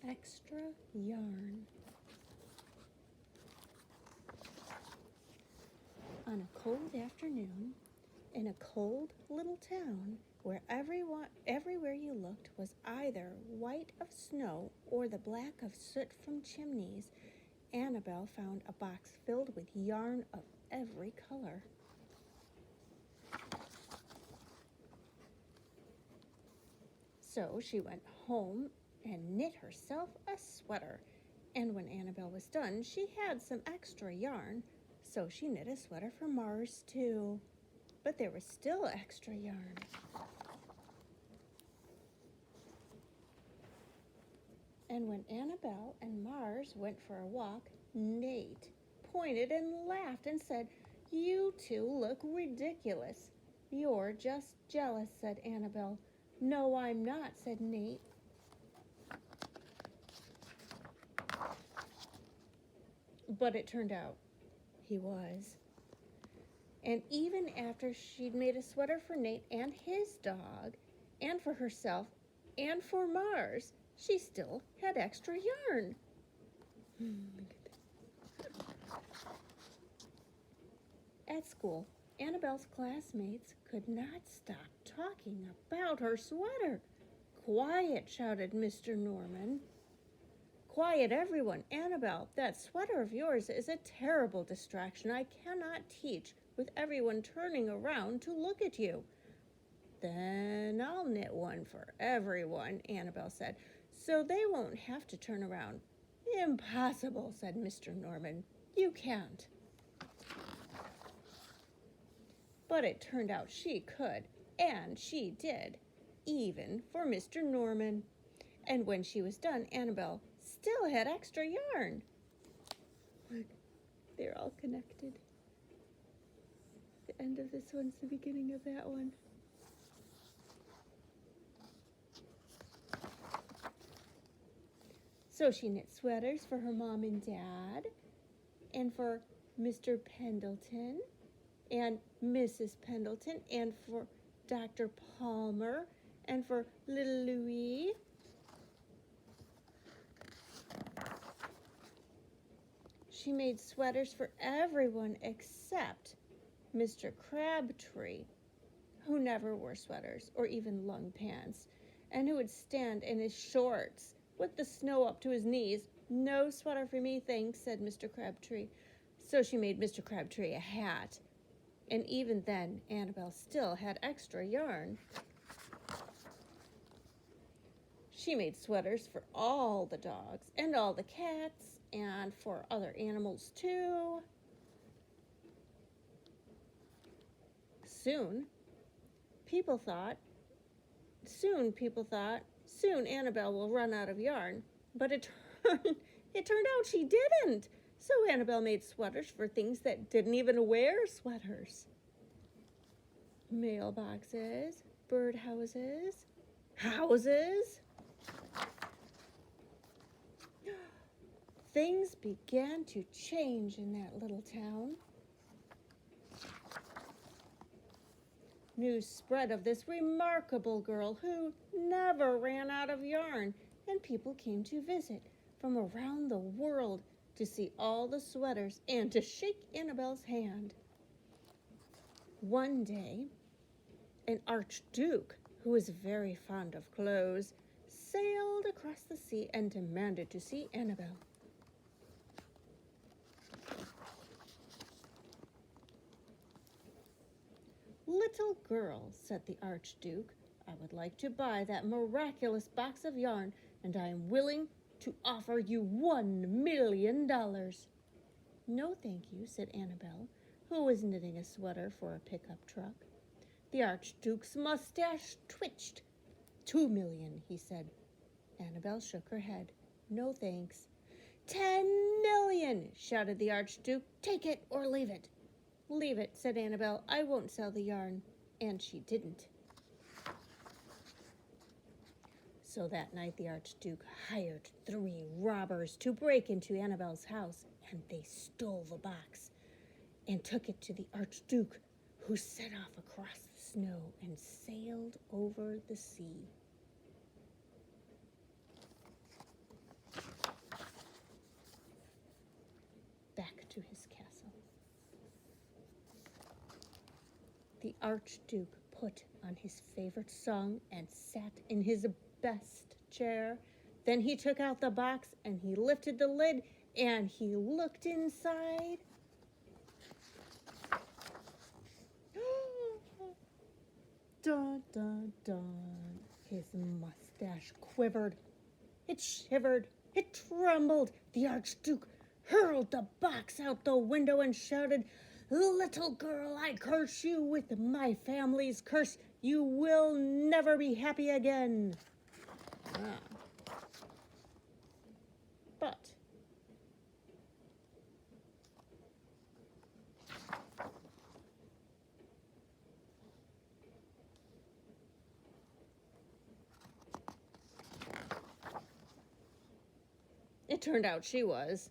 Extra yarn. On a cold afternoon, in a cold little town where everywhere you looked was either white of snow or the black of soot from chimneys, Annabelle found a box filled with yarn of every color. So she went home and knit herself a sweater. And when Annabelle was done, she had some extra yarn, so she knit a sweater for Mars too. But there was still extra yarn. And when Annabelle and Mars went for a walk, Nate pointed and laughed and said, "You two look ridiculous." "You're just jealous," said Annabelle. "No, I'm not," said Nate. But it turned out he was. And even after she'd made a sweater for Nate and his dog, and for herself, and for Mars, she still had extra yarn. At school, Annabelle's classmates could not stop talking about her sweater. "Quiet," shouted Mr. Norman. "Quiet, everyone. Annabelle, that sweater of yours is a terrible distraction. I cannot teach with everyone turning around to look at you." "Then I'll knit one for everyone," Annabelle said, "so they won't have to turn around." "Impossible," said Mr. Norman. "You can't." But it turned out she could, and she did, even for Mr. Norman. And when she was done, Annabelle still had extra yarn. Look, they're all connected. The end of this one's the beginning of that one. So she knit sweaters for her mom and dad, and for Mr. Pendleton, and Mrs. Pendleton, and for Dr. Palmer, and for little Louis. She made sweaters for everyone except Mr. Crabtree, who never wore sweaters or even long pants, and who would stand in his shorts with the snow up to his knees. "No sweater for me, thanks," said Mr. Crabtree. So she made Mr. Crabtree a hat. And even then, Annabelle still had extra yarn. She made sweaters for all the dogs and all the cats and for other animals too. Soon people thought, soon Annabelle will run out of yarn. But it turned out she didn't. So Annabelle made sweaters for things that didn't even wear sweaters. Mailboxes, birdhouses, houses. Things began to change in that little town. News spread of this remarkable girl who never ran out of yarn, and people came to visit from around the world to see all the sweaters and to shake Annabelle's hand. One day, an archduke, who was very fond of clothes, sailed across the sea and demanded to see Annabelle. "Little girl," said the Archduke, "I would like to buy that miraculous box of yarn, and I am willing to offer you $1,000,000. "No, thank you," said Annabelle, who was knitting a sweater for a pickup truck. The Archduke's mustache twitched. $2,000,000, he said. Annabelle shook her head. "No, thanks." $10,000,000, shouted the Archduke. "Take it or leave it." "Leave it," said Annabelle. "I won't sell the yarn." And she didn't. So that night the Archduke hired 3 robbers to break into Annabelle's house, and they stole the box and took it to the Archduke, who set off across the snow and sailed over the sea. to his castle. The Archduke put on his favorite song and sat in his best chair. Then he took out the box and he lifted the lid and he looked inside. Dun, dun, dun. His mustache quivered. It shivered. It trembled. The Archduke hurled the box out the window and shouted, "Little girl, I curse you with my family's curse. You will never be happy again." But it turned out she was.